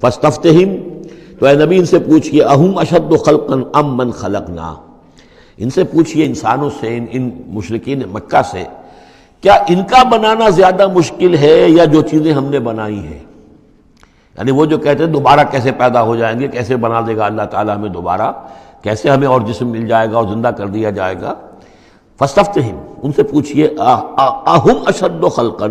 فاستفتہم، تو اے نبی ان سے پوچھئے اہم اشد خلقا ام من خلقنا، ان سے پوچھئے انسانوں سے، ان مشرکین مکہ سے، کیا ان کا بنانا زیادہ مشکل ہے یا جو چیزیں ہم نے بنائی ہیں؟ یعنی وہ جو کہتے ہیں دوبارہ کیسے پیدا ہو جائیں گے، کیسے بنا دے گا اللہ تعالیٰ ہمیں دوبارہ، کیسے ہمیں اور جسم مل جائے گا اور زندہ کر دیا جائے گا۔ فاستفتہم، ان سے پوچھئے اہم اشد خلقا،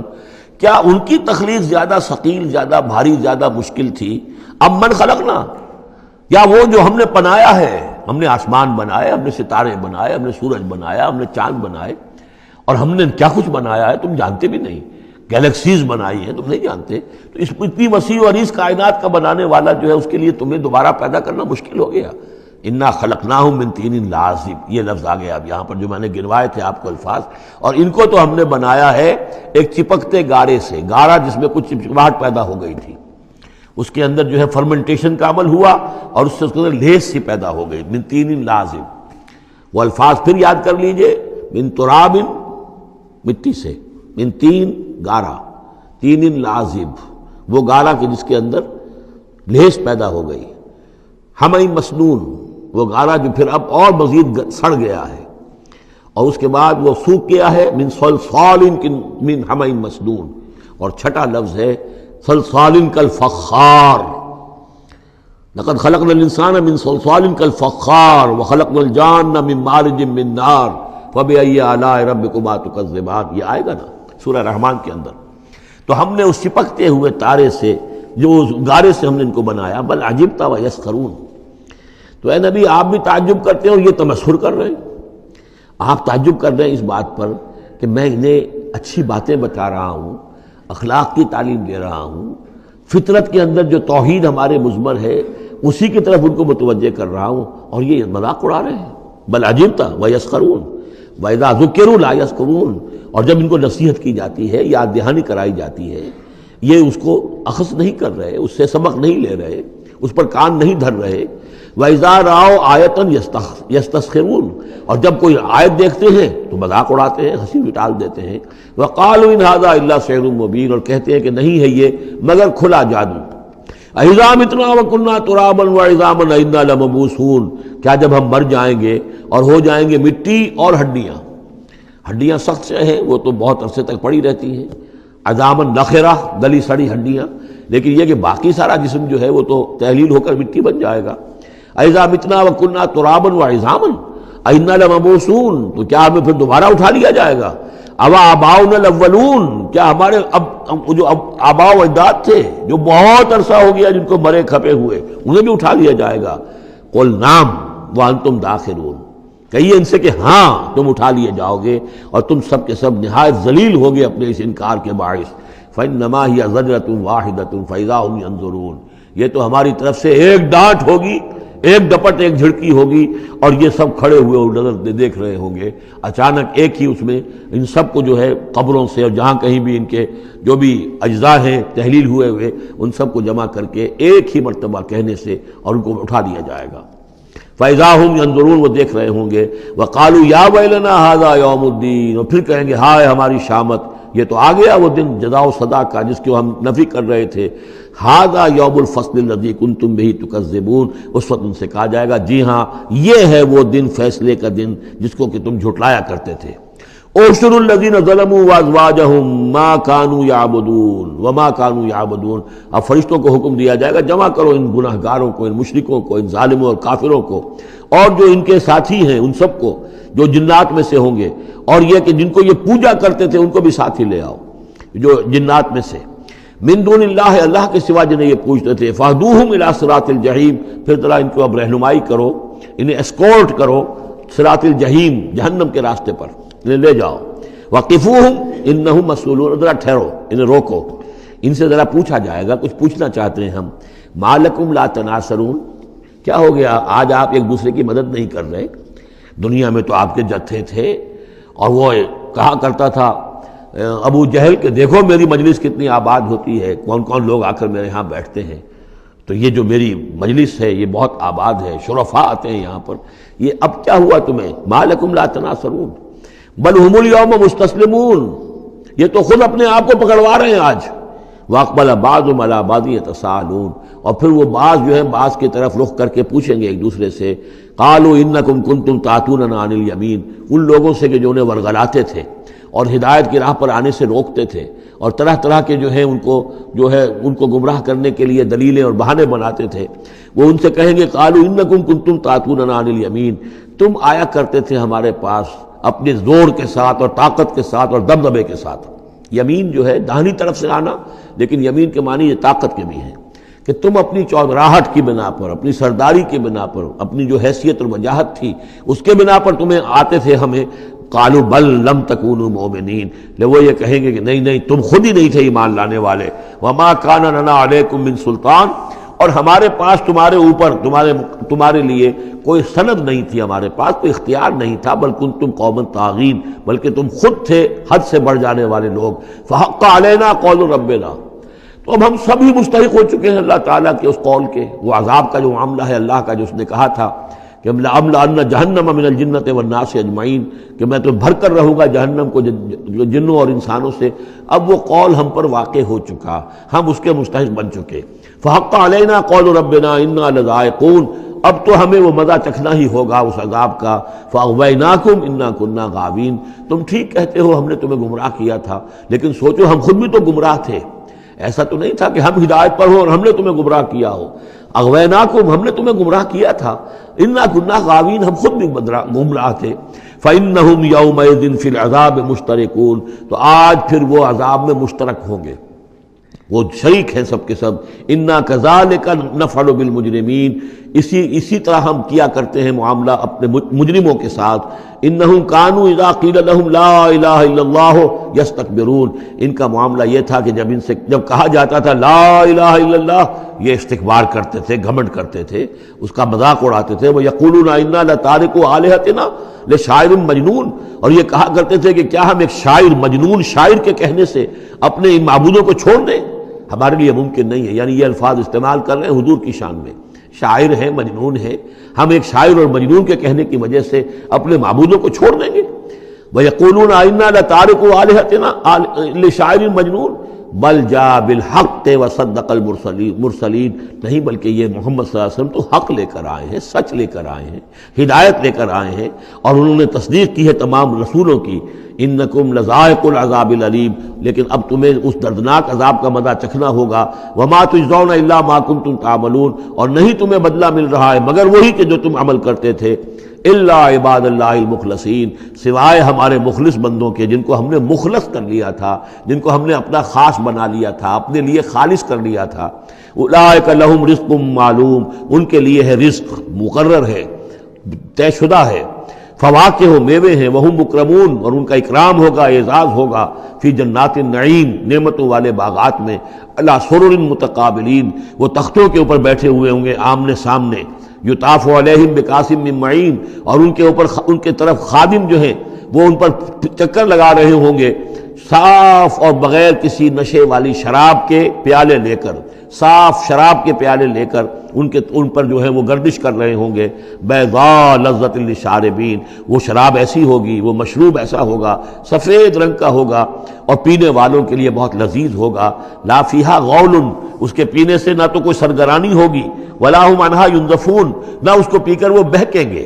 کیا ان کی تخلیق زیادہ ثقیل، زیادہ بھاری، زیادہ مشکل تھی، ام من خلقنا، یا وہ جو ہم نے بنایا ہے، ہم نے آسمان بنائے، ہم نے ستارے بنائے، ہم نے سورج بنایا، ہم نے چاند بنائے، اور ہم نے کیا کچھ بنایا ہے تم جانتے بھی نہیں، گیلیکسیز بنائی ہیں تم نہیں جانتے، تو اس اتنی وسیع اور اس کائنات کا بنانے والا جو ہے اس کے لیے تمہیں دوبارہ پیدا کرنا مشکل ہو گیا۔ انا خلقناہم من طین لازب، یہ لفظ آ گیا اب یہاں پر جو میں نے گنوائے تھے آپ کو الفاظ، اور ان کو تو ہم نے بنایا ہے ایک چپکتے گارے سے، گارا جس میں کچھ چپچپاہٹ پیدا ہو گئی تھی، اس کے اندر جو ہے فرمنٹیشن کا عمل ہوا اور اس سے اس کے اندر لیس سی پیدا ہو گئی، من طین لازب۔ وہ الفاظ پھر یاد کر لیجئے، من تراب، مٹی سے، من تین، گارا، تین لازب، وہ گارا کہ جس کے اندر لیس پیدا ہو گئی، حمئی مسنون، وہ گارا جو پھر اب اور مزید سڑ گیا ہے، اور اس کے بعد وہ سوکھ گیا ہے، من صلصال من حمئی مسنون، اور چھٹا لفظ ہے صلصال کالفخار، لقد خلقنا الانسان من صلصال کالفخار وخلقنا الجان من مارج من نار فبأي آلاء ربكما تكذبان، یہ آئے گا نا سورہ رحمان کے اندر۔ تو ہم نے اس چپکتے ہوئے تارے سے، جو گارے سے ہم نے ان کو بنایا، بل عجبت ویسخرون، تو اے نبی آپ بھی تعجب کرتے ہیں اور یہ تمسخر کر رہے ہیں، آپ تعجب کر رہے ہیں اس بات پر کہ میں انہیں اچھی باتیں بتا رہا ہوں، اخلاق کی تعلیم دے رہا ہوں، فطرت کے اندر جو توحید ہمارے مضمر ہے اسی کی طرف ان کو متوجہ کر رہا ہوں، اور یہ مذاق اڑا رہے ہیں۔ بل عجبت ویسخرون وَإِذَا ذُكِّرُوا لَا يَذْكُرُونَ، اور جب ان کو نصیحت کی جاتی ہے، یاد دہانی کرائی جاتی ہے، یہ اس کو اخذ نہیں کر رہے، اس سے سبق نہیں لے رہے، اس پر کان نہیں دھر رہے۔ وَإِذَا رَأَوْا آیَةً يَسْتَسْخِرُونَ، اور جب کوئی آیت دیکھتے ہیں تو مذاق اڑاتے ہیں، ہنسی ٹال دیتے ہیں۔ وَقَالُوا إِنْ هَذَا إِلَّا سِحْرٌ مُبِينٌ، اور کہتے ہیں کہ نہیں ہے یہ مگر کھلا جادو۔ اَإِذَا مِتْنَا وَكُنَّا تُرَابًا وَعِظَامًا أَإِنَّا لَمَبْعُوثُونَ، کیا جب ہم مر جائیں گے اور ہو جائیں گے مٹی اور ہڈیاں، ہڈیاں سخت سے ہیں وہ تو بہت عرصے تک پڑی رہتی ہیں، عظامًا نخرہ، گلی سڑی ہڈیاں، لیکن یہ کہ باقی سارا جسم جو ہے وہ تو تحلیل ہو کر مٹی بن جائے گا۔ اَإِذَا مِتْنَا وَكُنَّا تُرَابًا وَعِظَامًا أَإِنَّا لَمَبْعُوثُونَ، تو کیا ہمیں پھر دوبارہ اٹھا لیا جائے گا؟ اَوَا آبَاؤُنَا الْأَوَّلُونَ، کیا ہمارے جو آباء و اجداد تھے جو بہت عرصہ ہو گیا جن کو مرے کھپے ہوئے، انہیں بھی اٹھا لیا جائے گا؟ قُلْ نَعَمْ وَأَنْتُمْ دَاخِرُونَ، کہیے ان سے کہ ہاں تم اٹھا لیے جاؤ گے، اور تم سب کے سب نہایت ذلیل ہوگے اپنے اس انکار کے باعث۔ فَإِنَّمَا هِيَ زَجْرَةٌ وَاحِدَةٌ فَإِذَا هُمْ يَنظُرُونَ، یہ تو ہماری طرف سے ایک ڈانٹ ہوگی، ایک ڈپٹ، ایک جھڑکی ہوگی، اور یہ سب کھڑے ہوئے اور نظر دیکھ رہے ہوں گے۔ اچانک ایک ہی اس میں ان سب کو جو ہے قبروں سے اور جہاں کہیں بھی ان کے جو بھی اجزاء ہیں تحلیل ہوئے ہوئے ان سب کو جمع کر کے ایک ہی مرتبہ کہنے سے اور ان کو اٹھا دیا جائے گا۔ فَإِذَا هُمْ يَنظُرُونَ، وہ دیکھ رہے ہوں گے۔ وَقَالُوا يَا وَيْلَنَا هَذَا يَوْمُ الدِّينِ، اور پھر کہیں گے ہائے ہماری شامت، یہ تو آ گیا وہ دن جزا و سزا کا جس کو ہم نفی کر رہے تھے۔ هَذَا يَوْمُ الْفَصْلِ الَّذِي كُنْتُمْ بِهِ تُكَذِّبُونَ، اس وقت ان سے کہا جائے گا جی ہاں یہ ہے وہ دن، فیصلے کا دن جس کو کہ تم جھٹلایا کرتے تھے۔ اُحْشُرُوا الَّذِينَ ظَلَمُوا وَأَزْوَاجَهُمْ مَا كَانُوا يَعْبُدُونَ وَمَا كَانُوا يَعْبُدُونَ، اب فرشتوں کو حکم دیا جائے گا جمع کرو ان گناہ گاروں کو، ان مشرکوں کو، ان ظالموں اور کافروں کو، اور جو ان کے ساتھی ہیں ان سب کو جو جنات میں سے ہوں گے، اور یہ کہ جن کو یہ پوجا کرتے تھے ان کو بھی ساتھی لے آؤ جو جنات میں سے، من دون اللہ، اللہ کے سوا جنہیں یہ پوجتے تھے، فاہدوہم الی صراط الجحیم، پھر ذرا ان کو اب رہنمائی کرو، انہیں اسکورٹ کرو صراط الجحیم، جہنم کے راستے پر انہیں لے جاؤ۔ وقفوہم انہم مسئولون، ذرا ٹھہرو، انہیں روکو، ان سے ذرا پوچھا جائے گا، کچھ پوچھنا چاہتے ہیں ہم۔ ما لکم لا تناصرون، کیا ہو گیا آج آپ ایک دوسرے کی مدد نہیں کر رہے؟ دنیا میں تو آپ کے جتھے تھے، اور وہ کہا کرتا تھا ابو جہل کہ دیکھو میری مجلس کتنی آباد ہوتی ہے، کون کون لوگ آ کر میرے ہاں بیٹھتے ہیں، تو یہ جو میری مجلس ہے یہ بہت آباد ہے، شرفاء آتے ہیں یہاں پر، یہ اب کیا ہوا تمہیں؟ ما لکم لا تناصرون بل ہم الیوم مستسلمون، یہ تو خود اپنے آپ کو پکڑوا رہے ہیں آج، واقبل بعضهم على بعض يتساءلون، اور پھر وہ بعض جو ہے بعض کی طرف رخ کر کے پوچھیں گے ایک دوسرے سے، قالوا انکم کنتم تعتوننا عن الیمین، ان لوگوں سے کہ جو انہیں ورغلاتے تھے اور ہدایت کی راہ پر آنے سے روکتے تھے اور طرح طرح کے جو ہے ان کو گمراہ کرنے کے لیے دلیلیں اور بہانے بناتے تھے، وہ ان سے کہیں گے قالوا انکم کنتم تعتوننا عن الیمین، تم آیا کرتے تھے ہمارے پاس اپنے زور کے ساتھ اور طاقت کے ساتھ اور دبدبے کے ساتھ۔ یمین جو ہے داہنی طرف سے آنا، لیکن یمین کے معنی یہ طاقت کے بھی ہیں کہ تم اپنی چودراہٹ کی بنا پر، اپنی سرداری کی بنا پر، اپنی جو حیثیت اور وجاہت تھی اس کے بنا پر تمہیں آتے تھے ہمیں۔ قالوا بل لم تکونوا مؤمنین، وہ یہ کہیں گے کہ نہیں تم خود ہی نہیں تھے ایمان لانے والے۔ وما کان لنا علیکم من سلطان، اور ہمارے پاس تمہارے اوپر تمہارے لیے کوئی سند نہیں تھی، ہمارے پاس کوئی اختیار نہیں تھا، بل کنتم قوما طاغین، بلکہ تم خود تھے حد سے بڑھ جانے والے لوگ۔ فحق علینا قول ربنا، تو اب ہم سب ہی مستحق ہو چکے ہیں اللہ تعالیٰ کے اس قول کے، وہ عذاب کا جو معاملہ ہے اللہ کا، جو اس نے کہا تھا کہ لأملأن جہنم من الجنۃ والناس اجمعین، کہ میں تو بھر کر رہوں گا جہنم کو جنوں اور انسانوں سے، اب وہ قول ہم پر واقع ہو چکا، ہم اس کے مستحق بن چکے۔ فحق علینا قول ربنا انا لذائقون، اب تو ہمیں وہ مزہ چکھنا ہی ہوگا اس عذاب کا۔ فاغویناکم انا کنا غاوین، تم ٹھیک کہتے ہو ہم نے تمہیں گمراہ کیا تھا، لیکن سوچو ہم خود بھی تو گمراہ تھے، ایسا تو نہیں تھا کہ ہم ہدایت پر ہو اور ہم نے تمہیں گمراہ کیا ہو۔ اغویناکم، ہم نے تمہیں گمراہ کیا تھا، انا کنا غاوین، ہم خود بھی گمراہ تھے۔ فإنہم یومئذ فی العذاب مشترکون، تو آج پھر وہ عذاب میں مشترک ہوں گے، وہ شریک ہیں سب کے سب۔ انا کذالک نفعل بالمجرمین، اسی طرح ہم کیا کرتے ہیں معاملہ اپنے مجرموں کے ساتھ۔ انہم کانوا اذا قیل لهم لا الہ الا اللہ یستکبرون، ان کا معاملہ یہ تھا کہ جب کہا جاتا تھا لا الہ الا اللہ، یہ استکبار کرتے تھے، گھمنڈ کرتے تھے، اس کا مذاق اڑاتے تھے۔ وَيَقُولُونَ إِنَّا لَتَارِكُو آلِهَتِنَا لِشَاعِرٍ مجنون، اور یہ کہا کرتے تھے کہ کیا ہم ایک شاعر، مجنون شاعر کے کہنے سے اپنے ان معبودوں کو چھوڑ دیں؟ ہمارے لیے ممکن نہیں ہے، یعنی یہ الفاظ استعمال کر رہے ہیں حضور کی شان میں، شاعر ہے، مجنون ہے، ہم ایک شاعر اور مجنون کے کہنے کی وجہ سے اپنے معبودوں کو چھوڑ دیں گے۔ وَيَقُولُونَ إِنَّا لَتَارِكُو آلِهَتِنَا لِشَاعِرٍ مجنون بل جاء بالحق وصدق المرسلین، نہیں بلکہ یہ محمد صلی اللہ علیہ وسلم تو حق لے کر آئے ہیں، سچ لے کر آئے ہیں، ہدایت لے کر آئے ہیں، اور انہوں نے تصدیق کی ہے تمام رسولوں کی۔ انکم لذائق العذاب العلیم، لیکن اب تمہیں اس دردناک عذاب کا مزہ چکھنا ہوگا۔ وما تجزون الا ما کنتم تعملون، اور نہیں تمہیں بدلہ مل رہا ہے مگر وہی کہ جو تم عمل کرتے تھے۔ الا عباد اللہ المخلصین، سوائے ہمارے مخلص بندوں کے، جن کو ہم نے مخلص کر لیا تھا، جن کو ہم نے اپنا خاص بنا لیا تھا، اپنے لیے خالص کر لیا تھا۔ اولئک لہم رزق معلوم، ان کے لیے ہے رزق مقرر ہے، طے شدہ ہے۔ فواکہ ہو، میوے ہیں، وہم مکرمون، اور ان کا اکرام ہوگا، اعزاز ہوگا، فی جنات النعیم، نعمتوں والے باغات میں، علی سرر متقابلین، وہ تختوں کے اوپر بیٹھے ہوئے ہوں گے آمنے سامنے، یطاف علیہم بکاسم من معین، اور ان کے اوپر ان کے طرف خادم جو ہیں وہ ان پر چکر لگا رہے ہوں گے، صاف اور بغیر کسی نشے والی شراب کے پیالے لے کر، صاف شراب کے پیالے لے کر ان پر جو ہے وہ گردش کر رہے ہوں گے۔ بیضاء لذۃ للشاربین، وہ شراب ایسی ہوگی، وہ مشروب ایسا ہوگا، سفید رنگ کا ہوگا، اور پینے والوں کے لیے بہت لذیذ ہوگا۔ لا فیہا غول، اس کے پینے سے نہ تو کوئی سرگرانی ہوگی، ولا ہم عنہا ینزفون، نہ اس کو پی کر وہ بہکیں گے۔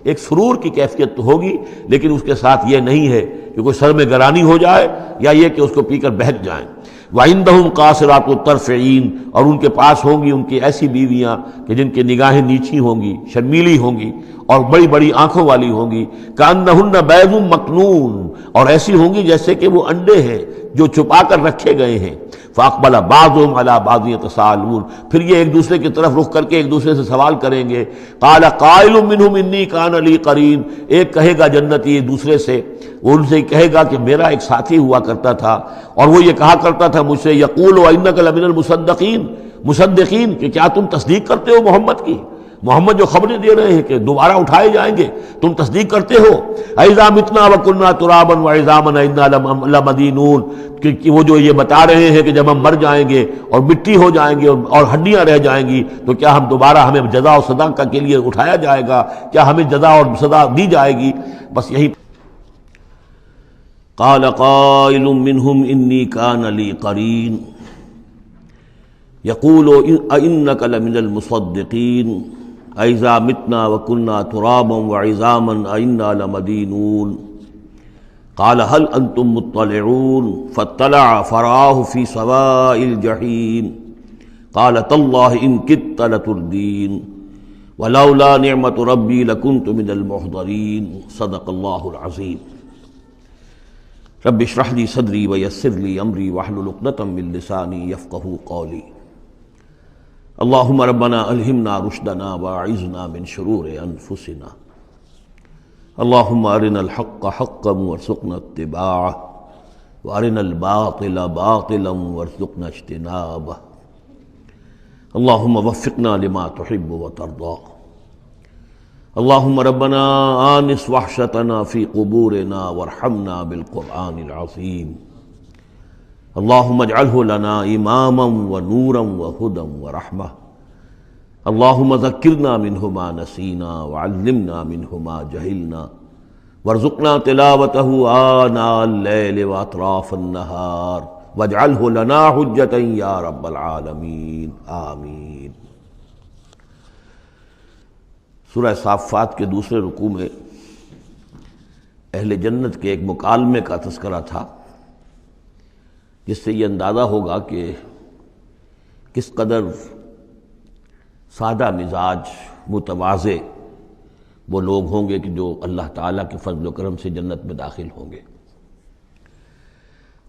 ایک سرور کی کیفیت تو ہوگی، لیکن اس کے ساتھ یہ نہیں ہے کہ کوئی سر میں گرانی ہو جائے یا یہ کہ اس کو پی کر بہک جائیں۔ وَعِندَهُمْ قَاصِرَاتُ الطَّرْفِ عِین، اور ان کے پاس ہوں گی ان کی ایسی بیویاں کہ جن کی نگاہیں نیچی ہوں گی، شرمیلی ہوں گی، اور بڑی بڑی آنکھوں والی ہوں گی۔ كَأَنَّهُنَّ بَيْضٌ مَكْنُونٌ، اور ایسی ہوں گی جیسے کہ وہ انڈے ہیں جو چھپا کر رکھے گئے ہیں۔ فَأَقْبَلَ بَعْضُهُمْ عَلَى بَعْضٍ يَتَسَاءَلُونَ، پھر یہ ایک دوسرے کی طرف رخ کر کے ایک دوسرے سے سوال کریں گے۔ قَالَ قَائِلٌ مِّنْهُمْ إِنِّي كَانَ لِي قَرِينٌ، ایک کہے گا جنتی دوسرے سے، وہ ان سے کہے گا کہ میرا ایک ساتھی ہوا کرتا تھا اور وہ یہ کہا کرتا تھا مجھ سے، یقول وَإِنَّكَ لَمِنَ المصدقین، کہ کیا تم تصدیق کرتے ہو محمد کی، محمد جو خبریں دے رہے ہیں کہ دوبارہ اٹھائے جائیں گے، تم تصدیق کرتے ہو؟ اَإِذَا مِتْنَا وَكُنَّا تُرَابًا وَعِظَامًا أَإِنَّا لَمَدِينُونَ، کہ وہ جو یہ بتا رہے ہیں کہ جب ہم مر جائیں گے اور مٹی ہو جائیں گے اور ہڈیاں رہ جائیں گی تو کیا ہم دوبارہ ہمیں جزا و سزا کے لیے اٹھایا جائے گا، کیا ہمیں جزا اور سزا دی جائے گی؟ بس یہی۔ قال قائل منهم انی کان لی قرین، یقول اِنَّكَ لَمِنَ الْمُصَدِّقِينَ أَإِذَا مِتْنَا وَكُنَّا تُرَابًا وَعِظَامًا أَإِنَّا لَمَدِينُونَ قال هل انتم مطلعون فاطلع فرآه في سواء الجحيم قال تالله ان كدت لتردين ولولا نعمة ربي لكنت من المحضرين صدق الله العظيم رب اشرح لي صدري ويسر لي امري واحلل عقدة من لساني يفقهوا قولي اللهم ربنا الهمنا رشدنا واعذنا من شرور انفسنا اللهم ارنا الحق حقا وارزقنا اتباعه وارنا الباطل باطلا وارزقنا اجتنابه اللهم وفقنا لما تحب وترضى اللهم ربنا آنس وحشتنا في قبورنا وارحمنا بالقرآن العظيم اللهم اجعله لنا إماما ونورا وهدى ورحمة اللهم ذکرنا منہ ما نسینا وعلمنا منہ ما جہلنا وارزقنا تلاوته آناء اللیل واطراف النہار واجعلہ لنا حجتا یا رب العالمین آمین۔ سورہ صافات کے دوسرے رکوع میں اہل جنت کے ایک مکالمے کا تذکرہ تھا، جس سے یہ اندازہ ہوگا کہ کس قدر سادہ مزاج متواضع وہ لوگ ہوں گے کہ جو اللہ تعالیٰ کے فضل و کرم سے جنت میں داخل ہوں گے۔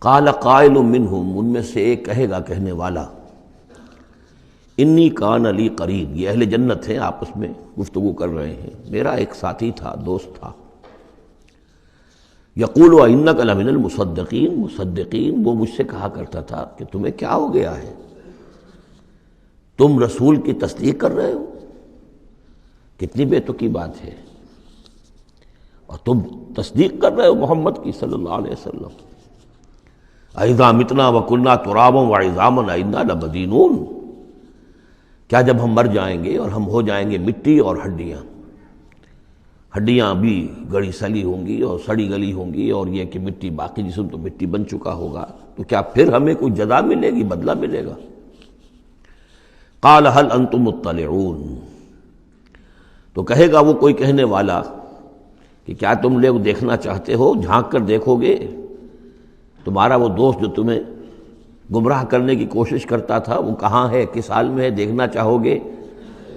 قال قائل منہم، ان میں سے ایک کہے گا کہنے والا، انی کان لی قرین، یہ اہل جنت ہیں، آپس میں گفتگو کر رہے ہیں، میرا ایک ساتھی تھا، دوست تھا، یقول انک لمن المصدقین، مصدقین، وہ مجھ سے کہا کرتا تھا کہ تمہیں کیا ہو گیا ہے، تم رسول کی تصدیق کر رہے ہو، کتنی بے تکی بات ہے، اور تم تصدیق کر رہے ہو محمد کی صلی اللہ علیہ وسلم۔ اذا متنا وکنا ترابا وعظاما انا لمدینون، کیا جب ہم مر جائیں گے اور ہم ہو جائیں گے مٹی اور ہڈیاں بھی گڑی سلی ہوں گی اور سڑی گلی ہوں گی، اور یہ کہ مٹی، باقی جسم تو مٹی بن چکا ہوگا، تو کیا پھر ہمیں کوئی جزا ملے گی، بدلہ ملے گا؟ قال هل انتم مطلعون، تو کہے گا وہ کوئی کہنے والا کہ کیا تم لوگ دیکھنا چاہتے ہو، جھانک کر دیکھو گے، تمہارا وہ دوست جو تمہیں گمراہ کرنے کی کوشش کرتا تھا وہ کہاں ہے، کس حال میں ہے، دیکھنا چاہو گے؟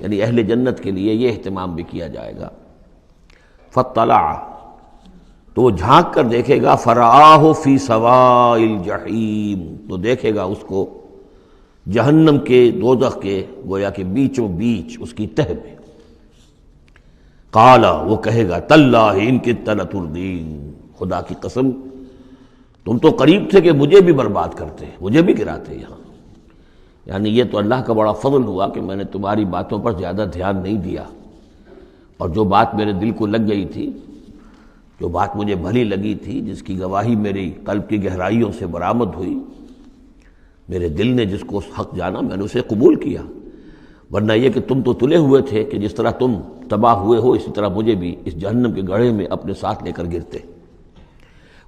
یعنی اہل جنت کے لیے یہ اہتمام بھی کیا جائے گا۔ فاطلع، تو وہ جھانک کر دیکھے گا، فرآہ فی سواء الجحیم، تو دیکھے گا اس کو جہنم کے، دوزخ کے گویا کہ بیچوں بیچ اس کی تہہ میں۔ قال، وہ کہے گا، تاللہ ان کدت لتردین، خدا کی قسم تم تو قریب تھے کہ مجھے بھی برباد کرتے، مجھے بھی گراتے یہاں، یعنی یہ تو اللہ کا بڑا فضل ہوا کہ میں نے تمہاری باتوں پر زیادہ دھیان نہیں دیا، اور جو بات میرے دل کو لگ گئی تھی، جو بات مجھے بھلی لگی تھی، جس کی گواہی میری قلب کی گہرائیوں سے برآمد ہوئی، میرے دل نے جس کو حق جانا میں نے اسے قبول کیا، ورنہ یہ کہ تم تو تلے ہوئے تھے کہ جس طرح تم تباہ ہوئے ہو اسی طرح مجھے بھی اس جہنم کے گڑھے میں اپنے ساتھ لے کر گرتے۔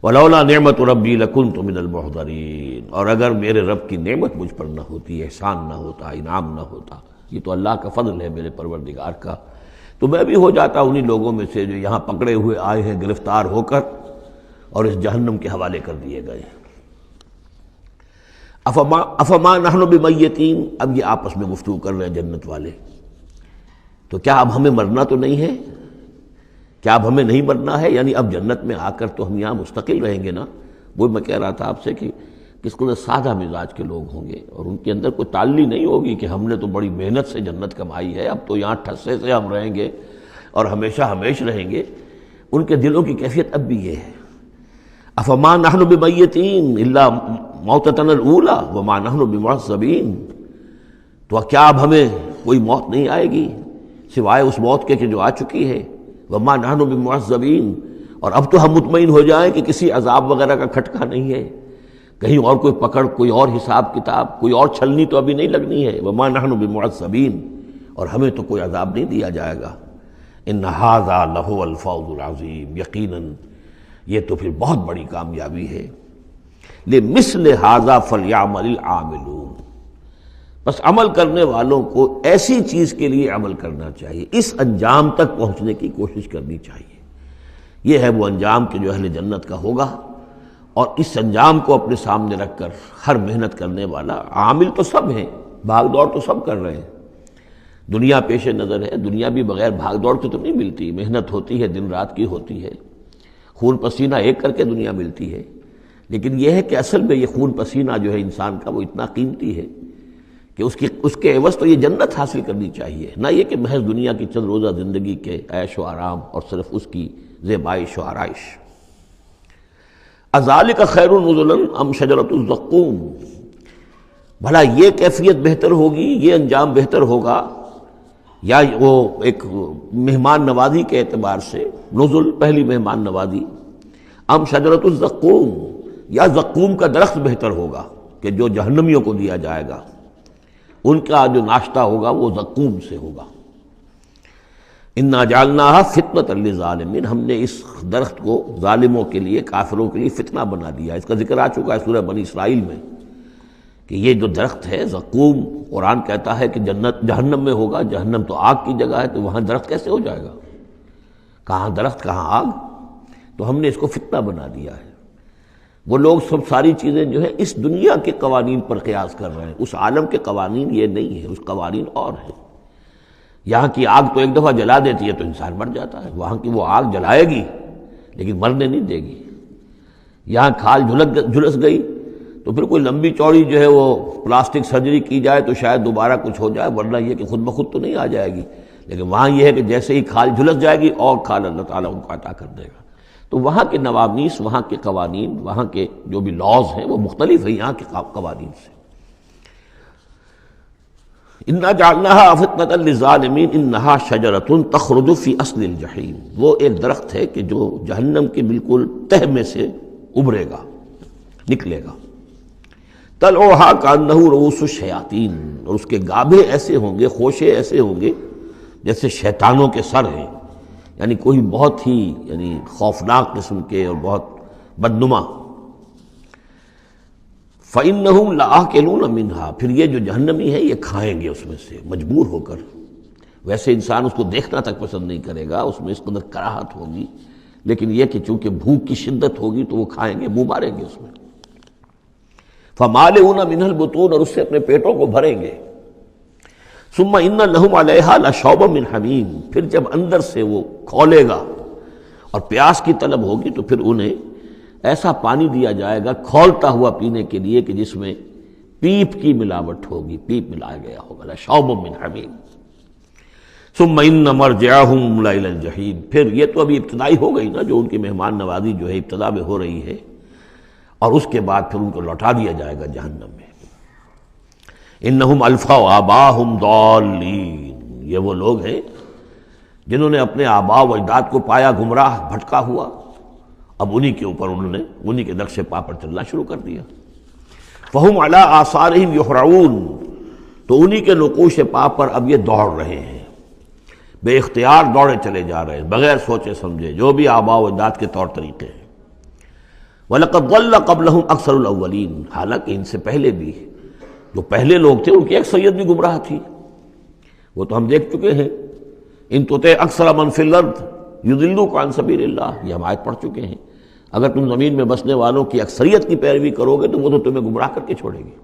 ولولا نعمت ربی لکنت من المحضرین، اور اگر میرے رب کی نعمت مجھ پر نہ ہوتی، احسان نہ ہوتا، انعام نہ ہوتا، یہ تو اللہ کا فضل ہے میرے پروردگار کا، تو میں بھی ہو جاتا انہی لوگوں میں سے جو یہاں پکڑے ہوئے آئے ہیں گرفتار ہو کر اور اس جہنم کے حوالے کر دیے گئے۔ افما نحن بمیتین، اب یہ آپس میں گفتگو کر رہے ہیں جنت والے، تو کیا اب ہمیں مرنا تو نہیں ہے، کیا اب ہمیں نہیں مرنا ہے، یعنی اب جنت میں آ کر تو ہم یہاں مستقل رہیں گے نا۔ وہ میں کہہ رہا تھا آپ سے کہ کس قدر سادہ مزاج کے لوگ ہوں گے، اور ان کے اندر کوئی تعلی نہیں ہوگی کہ ہم نے تو بڑی محنت سے جنت کمائی ہے، اب تو یہاں ٹھسے سے ہم رہیں گے اور ہمیشہ ہمیش رہیں گے۔ ان کے دلوں کی کیفیت اب بھی یہ ہے، افما نحن بمیتین الا موتتنا الاولی وما نحن بمعذبین، تو کیا اب ہمیں کوئی موت نہیں آئے گی سوائے اس موت کے کہ جو آ چکی ہے، وما نحن بمعذبین، اور اب تو ہم مطمئن ہو جائیں کہ کسی عذاب وغیرہ کا کھٹکا نہیں ہے، کہیں اور کوئی پکڑ، کوئی اور حساب کتاب، کوئی اور چھلنی تو ابھی نہیں لگنی ہے، وما نحن بمعذبین، اور ہمیں تو کوئی عذاب نہیں دیا جائے گا۔ ان ھذا لہو الفوز العظیم، یقیناً یہ تو پھر بہت بڑی کامیابی ہے۔ لمثل ھذا فلیعمل العاملون، بس عمل کرنے والوں کو ایسی چیز کے لیے عمل کرنا چاہیے، اس انجام تک پہنچنے کی کوشش کرنی چاہیے۔ یہ ہے وہ انجام کہ جو اہل جنت کا ہوگا، اور اس انجام کو اپنے سامنے رکھ کر ہر محنت کرنے والا، عامل تو سب ہیں، بھاگ دوڑ تو سب کر رہے ہیں، دنیا پیش نظر ہے، دنیا بھی بغیر بھاگ دوڑ کے تو نہیں ملتی، محنت ہوتی ہے، دن رات کی ہوتی ہے، خون پسینہ ایک کر کے دنیا ملتی ہے، لیکن یہ ہے کہ اصل میں یہ خون پسینہ جو ہے انسان کا وہ اتنا قیمتی ہے کہ اس کے عوض تو یہ جنت حاصل کرنی چاہیے، نہ یہ کہ محض دنیا کی چند روزہ زندگی کے عیش و آرام اور صرف اس کی زیبائش و آرائش۔ اذالک خیر نزلا ام شجرۃ الزقوم، بھلا یہ کیفیت بہتر ہوگی، یہ انجام بہتر ہوگا، یا وہ ایک مہمان نوازی کے اعتبار سے نزل پہلی مہمان نوازی، ام شجرۃ الزقوم، یا زقوم کا درخت بہتر ہوگا کہ جو جہنمیوں کو دیا جائے گا، ان کا جو ناشتہ ہوگا وہ زقوم سے ہوگا۔ انا جعلناها فتنۃ للظالمین، ہم نے اس درخت کو ظالموں کے لیے، کافروں کے لیے فتنہ بنا دیا۔ اس کا ذکر آ چکا ہے سورہ بنی اسرائیل میں کہ یہ جو درخت ہے زقوم، قرآن کہتا ہے کہ جنت جہنم میں ہوگا، جہنم تو آگ کی جگہ ہے، تو وہاں درخت کیسے ہو جائے گا؟ کہاں درخت کہاں آگ؟ تو ہم نے اس کو فتنہ بنا دیا ہے۔ وہ لوگ سب ساری چیزیں جو ہے اس دنیا کے قوانین پر قیاس کر رہے ہیں، اس عالم کے قوانین یہ نہیں ہے، اس قوانین اور ہیں۔ یہاں کی آگ تو ایک دفعہ جلا دیتی ہے تو انسان مر جاتا ہے، وہاں کی وہ آگ جلائے گی لیکن مرنے نہیں دے گی۔ یہاں کھال جھلس گئی تو پھر کوئی لمبی چوڑی جو ہے وہ پلاسٹک سرجری کی جائے تو شاید دوبارہ کچھ ہو جائے، ورنہ یہ کہ خود بخود تو نہیں آ جائے گی، لیکن وہاں یہ ہے کہ جیسے ہی کھال جھلس جائے گی اور کھال اللہ تعالیٰ ان کو عطا کر دے گا۔ تو وہاں کے نوامیس، وہاں کے قوانین، وہاں کے جو بھی لاز ہیں وہ مختلف ہیں یہاں کے قوانین سے۔ انا جعلناها فتنۃ للظالمین انہا شجرۃ تخرج فی اصل الجحیم، وہ ایک درخت ہے کہ جو جہنم کے بالکل تہ میں سے ابھرے گا، نکلے گا۔ طلعھا کانہ رؤوس الشیاطین، اور اس کے گابھے ایسے ہوں گے، خوشے ایسے ہوں گے جیسے شیطانوں کے سر ہیں، یعنی کوئی بہت ہی خوفناک قسم کے اور بہت بدنما۔ فَإِنَّهُمْ لَآكِلُونَ مِنْهَا، پھر یہ جو جہنمی ہے یہ کھائیں گے اس میں سے مجبور ہو کر۔ ویسے انسان اس کو دیکھنا تک پسند نہیں کرے گا، اس میں اس قدر کراہت ہوگی، لیکن یہ کہ چونکہ بھوک کی شدت ہوگی تو وہ کھائیں گے، منہ ماریں گے اس میں۔ فَمَالِئُونَ مِنْهَا الْبُطُونَ، اور اس سے اپنے پیٹوں کو بھریں گے۔ ثُمَّ إِنَّ لَهُمْ عَلَيْهَا لَشَوْبًا مِّنْ حَمِيمٍ، پھر جب اندر سے وہ کھولے گا اور پیاس کی طلب ہوگی تو پھر انہیں ایسا پانی دیا جائے گا کھولتا ہوا پینے کے لیے کہ جس میں پیپ کی ملاوٹ ہوگی، پیپ ملایا گیا ہوگا، لَشَوْبًا مِّنْ حَمِيمٍ۔ ثُمَّ إِنَّ مَرْجِعَهُمْ لَإِلَى الْجَحِيمِ، پھر یہ تو ابھی ابتدائی ہو گئی نا، جو ان کی مہمان نوازی جو ہے ابتدا میں ہو رہی ہے، اور اس کے بعد پھر ان کو لوٹا دیا جائے گا جہنم میں۔ انہم الفوا آباہم ضالین، یہ وہ لوگ ہیں جنہوں نے اپنے آباء و اجداد کو پایا گمراہ، بھٹکا ہوا، اب انہی کے اوپر انہوں نے انہی کے نقش پا پر چلنا شروع کر دیا۔ فہم علی آثارہم یہرعون، تو انہی کے نقوش پا پر اب یہ دوڑ رہے ہیں، بے اختیار دوڑے چلے جا رہے ہیں، بغیر سوچے سمجھے، جو بھی آباء و اجداد کے طور طریقے ہیں۔ وَلَقَدْ ضَلَّ قَبْلَهُمْ أَكْثَرُ الْأَوَّلِينَ، حالانکہ ان سے پہلے بھی جو پہلے لوگ تھے ان کی اکثریت بھی گمراہ تھی، وہ تو ہم دیکھ چکے ہیں۔ ان تُطِعْ أَكْثَرَ مَنْ فِي الْأَرْضِ يُضِلُّوكَ عَنْ سَبِيلِ اللَّهِ، یہ ہم آیت پڑھ چکے ہیں۔ اگر تم زمین میں بسنے والوں کی اکثریت کی پیروی کرو گے تو وہ تو تمہیں گمراہ کر کے چھوڑے گی۔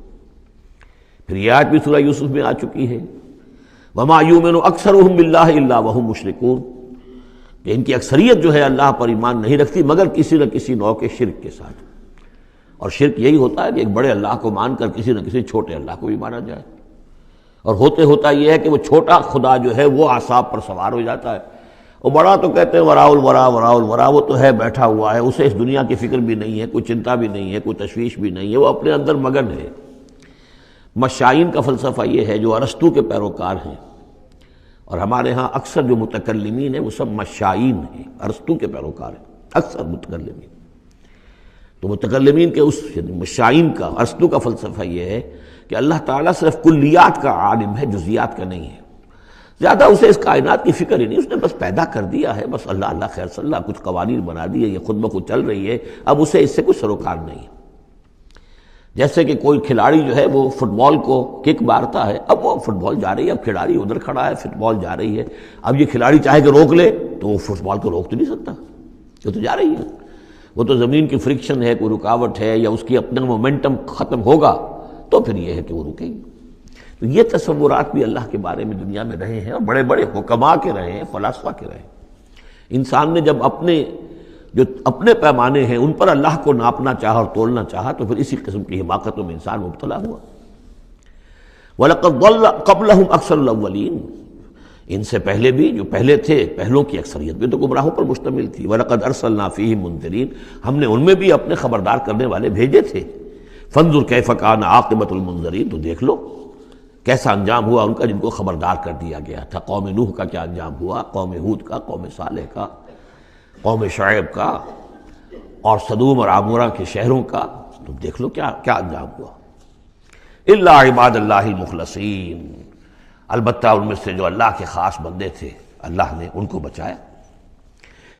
پھر یہ آیت بھی سورہ یوسف میں آ چکی ہے، وَمَا يُؤْمِنُ أَكْثَرُهُمْ بِاللَّهِ إِلَّا وَهُمْ مُشْرِكُونَ، کہ ان کی اکثریت جو ہے اللہ پر ایمان نہیں رکھتی مگر کسی نہ کسی نوع کے شرک کے ساتھ۔ اور شرک یہی ہوتا ہے کہ ایک بڑے اللہ کو مان کر کسی نہ کسی چھوٹے اللہ کو بھی مانا جائے، اور ہوتا یہ ہے کہ وہ چھوٹا خدا جو ہے وہ اعصاب پر سوار ہو جاتا ہے، اور بڑا تو کہتے ہیں وراء الورا وراء الورا، وہ تو ہے بیٹھا ہوا ہے، اسے اس دنیا کی فکر بھی نہیں ہے، کوئی چنتا بھی نہیں ہے، کوئی تشویش بھی نہیں ہے، وہ اپنے اندر مگن ہے۔ مشائین کا فلسفہ یہ ہے جو ارسطو کے پیروکار ہیں، اور ہمارے ہاں اکثر جو متکلمین ہیں وہ سب مشائین ہیں، ارسطو کے پیروکار ہیں اکثر متکلمین۔ تو متکلمین کے اس مشائین کا، ارسطو کا فلسفہ یہ ہے کہ اللہ تعالیٰ صرف کلیات کا عالم ہے، جزیات کا نہیں ہے، زیادہ اسے اس کائنات کی فکر ہی نہیں، اس نے بس پیدا کر دیا ہے، بس اللہ اللہ خیر صلی اللہ، کچھ قوانین بنا دیے، یہ خود بخود چل رہی ہے، اب اسے اس سے کچھ سروکار نہیں ہے۔ جیسے کہ کوئی کھلاڑی جو ہے وہ فٹ بال کو کک مارتا ہے، اب وہ فٹ بال جا رہی ہے، اب کھلاڑی ادھر کھڑا ہے، فٹ بال جا رہی ہے، اب یہ کھلاڑی چاہے کہ روک لے تو وہ فٹ بال کو روک تو نہیں سکتا، وہ تو جا رہی ہے، وہ تو زمین کی فرکشن ہے، کوئی رکاوٹ ہے یا اس کی اپنا مومنٹم ختم ہوگا تو پھر یہ ہے کہ وہ رکے گی۔ تو یہ تصورات بھی اللہ کے بارے میں دنیا میں رہے ہیں، اور بڑے بڑے حکماء کے رہے ہیں، فلاسفہ کے رہے ہیں۔ انسان نے جب اپنے پیمانے ہیں ان پر اللہ کو ناپنا چاہا اور تولنا چاہا تو پھر اسی قسم کی حماقتوں میں انسان مبتلا ہوا۔ وَلَقَدْ ضَلَّ قَبْلَهُمْ أَكْثَرُ الْأَوَّلِينَ، ان سے پہلے بھی جو پہلے تھے، پہلوں کی اکثریت بھی تو گمراہوں پر مشتمل تھی۔ وَلَقَدْ أَرْسَلْنَا فِيهِمْ مُنذِرِينَ، ہم نے ان میں بھی اپنے خبردار کرنے والے بھیجے تھے۔ فَانظُرْ كَيْفَ كَانَ عَاقِبَةُ الْمُنذَرِينَ، تو دیکھ لو کیسا انجام ہوا ان کا جن کو خبردار کر دیا گیا تھا۔ قوم نوح کا کیا انجام ہوا، قوم ہود کا، قوم صالح کا، قوم شعیب کا، اور سدوم اور عمورہ کے شہروں کا، تو دیکھ لو کیا انجام ہوا۔ الا عباد اللہ المخلصین، البتہ ان میں سے جو اللہ کے خاص بندے تھے اللہ نے ان کو بچایا۔